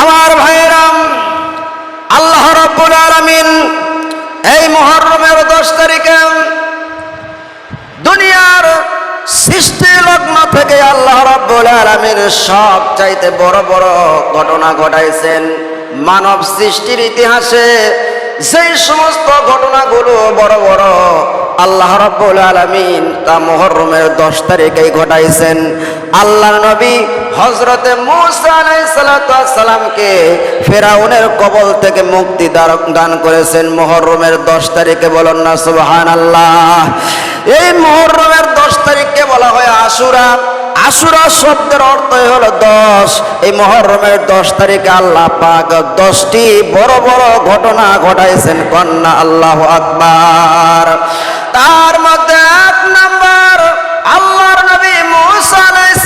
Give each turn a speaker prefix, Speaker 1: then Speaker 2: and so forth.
Speaker 1: আমার ভাইরাম, আল্লাহ রাব্বুল আলামিন এই মুহররমের 10 তারিখে দুনিয়ার সৃষ্টি লগ্ন থেকে আল্লাহ রাব্বুল আলামিন সব চাইতে বড় বড় ঘটনা ঘটাইছেন। মানব সৃষ্টির ইতিহাসে যেই সমস্ত ঘটনাগুলো বড় বড় আল্লাহ রাব্বুল আলামিন তা মুহররমের 10 তারিখেই ঘটাইছেন। আল্লাহর নবী হযরতে মূসা আলাইহিস সালামকে ফিরাউনের কবল থেকে মুক্তি দান করেছেন মুহররমের 10 তারিখে। বলেন না সুবহানাল্লাহ। এই মুহররমের 10 তারিখকে বলা হয় আশুরা। আশুরা শব্দের অর্থই হলো 10। এই মুহররমের 10 তারিখে আল্লাহ পাক 10টি বড় বড় ঘটনা ঘটাইছেন। কন্যা আল্লাহু আকবার। তার মধ্যে 1 নাম্বার, আল্লাহর নবী মূসা আলাইহিস